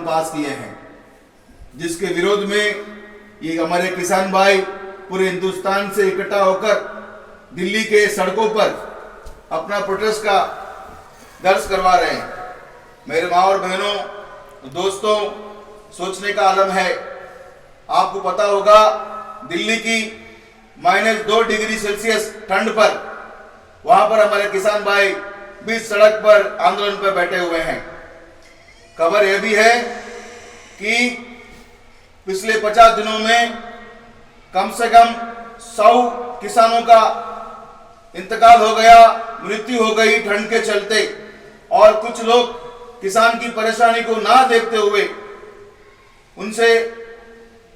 कानून पास किए हैं, जिसके विरोध में ये हमारे किसान भाई पूरे हिंदुस्तान से इकट्ठा होकर दिल्ली के सड़कों पर अपना प्रोटेस्ट का दर्ज करवा रहे हैं। मेरे माँ और बहनों, दोस्तों, सोचने का आलम है। आपको पता होगा दिल्ली की -2 डिग्री सेल्सियस ठंड पर वहां पर हमारे किसान भाई बीच सड़क पर आंदोलन पर बैठे हुए हैं। खबर यह भी है कि पिछले 50 दिनों में कम से कम 100 किसानों का इंतकाल हो गया, मृत्यु हो गई ठंड के चलते, और कुछ लोग किसान की परेशानी को ना देखते हुए उनसे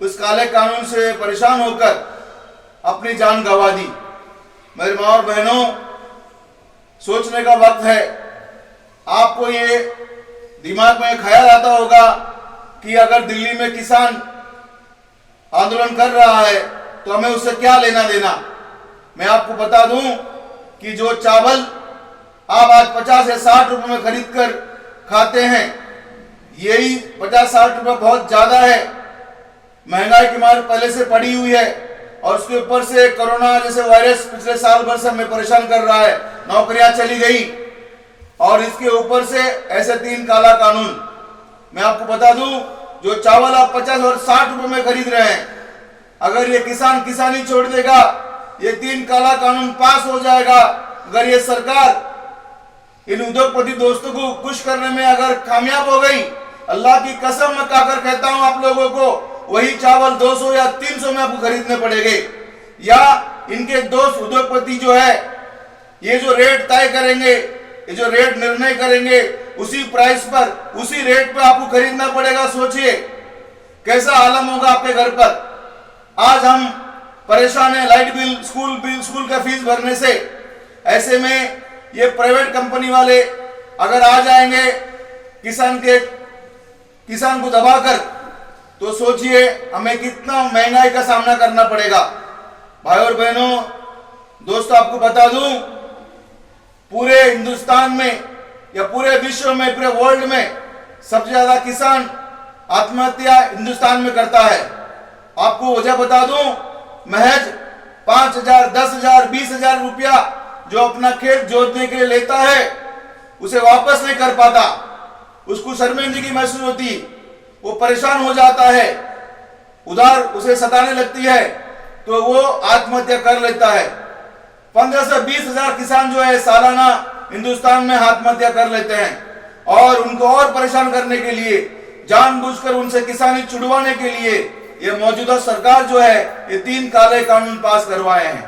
उस काले कानून से परेशान होकर अपनी जान गंवा दी। मेरे माँ और बहनों, सोचने का वक्त है। आपको ये दिमाग में ख्याल आता होगा कि अगर दिल्ली में किसान आंदोलन कर रहा है तो हमें उससे क्या लेना देना। मैं आपको बता दूं कि जो चावल आप आज 50 या 60 रुपए में खरीद कर खाते हैं, यही 50-60 रुपए बहुत ज्यादा है। महंगाई की मार पहले से पड़ी हुई है और उसके ऊपर से कोरोना जैसे वायरस पिछले साल भर से हमें परेशान कर रहा है। नौकरियां चली गई और इसके ऊपर से ऐसे 3 काला कानून। मैं आपको बता दूं, जो चावल आप 50 और 60 रुपए में खरीद रहे हैं, अगर ये किसान किसानी छोड़ देगा, ये 3 काला कानून पास हो जाएगा। अगर ये सरकार इन उद्योगपति दोस्तों को खुश करने में अगर कामयाब हो गई, अल्लाह की कसम मैं खाकर कहता हूं आप लोगों को, वही चावल 200 या 300 में आपको खरीदने पड़ेंगे। या इनके दोस्त उद्योगपति जो है, ये जो रेट तय करेंगे, ये जो रेट निर्णय करेंगे, उसी प्राइस पर, उसी रेट पर आपको खरीदना पड़ेगा। सोचिए कैसा आलम होगा आपके घर पर। आज हम परेशान हैं लाइट बिल, स्कूल का फीस भरने से। ऐसे में ये प्राइवेट कंपनी वाले अगर आ जाएंगे किसान को दबाकर, तो सोचिए हमें कितना महंगाई का सामना करना पड़ेगा। भाई और बहनों, दोस्तों, आपको बता दूं, पूरे हिंदुस्तान में या पूरे विश्व में, पूरे वर्ल्ड में सबसे ज्यादा किसान आत्महत्या हिंदुस्तान में करता है। आपको वजह बता दूं, महज 5,000, 10,000, 20,000 रुपया जो अपना खेत जोतने के लिए लेता है, उसे वापस नहीं कर पाता। उसको शर्मिंदगी महसूस होती, वो परेशान हो जाता है, उधार उसे सताने लगती है, तो वो आत्महत्या कर लेता है। 15 से 20,000 किसान जो है सालाना हिंदुस्तान में आत्महत्या कर लेते हैं। और उनको और परेशान करने के लिए, जानबूझकर उनसे किसानी छुड़वाने के लिए ये मौजूदा सरकार जो है ये 3 काले कानून पास करवाए हैं।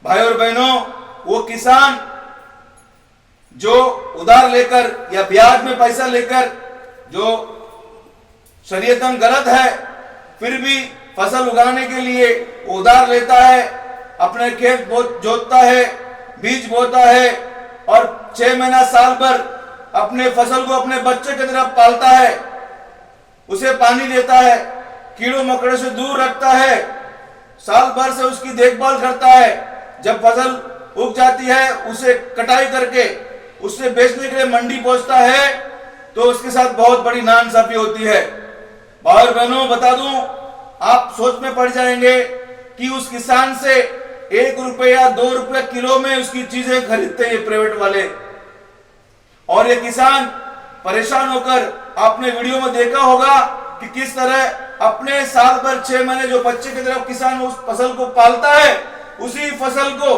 भाई और बहनों, वो किसान जो उधार लेकर या ब्याज में पैसा लेकर, जो शरीयतन गलत है, फिर भी फसल उगाने के लिए उधार लेता है, अपने खेत जोतता है, बीज बोता है और 6 महीना साल भर अपने फसल को अपने बच्चे की तरफ पालता है, उसे पानी देता है, कीड़ों मकोड़ों से दूर रखता है, साल भर से उसकी देखभाल करता है। जब फसल उग जाती है, उसे कटाई करके उसे बेचने के लिए मंडी पहुंचता है, तो उसके साथ बहुत बड़ी नाइंसाफी होती है। भाई और बहनों, बता दूं, आप सोच में पड़ जाएंगे कि उस किसान से 1 रुपये या 2 रुपये किलो में उसकी चीजें खरीदते हैं प्राइवेट वाले, और ये किसान परेशान होकर, आपने वीडियो में देखा होगा कि किस तरह अपने साल भर 6 महीने जो बच्चे की तरफ किसान उस फसल को पालता है, उसी फसल को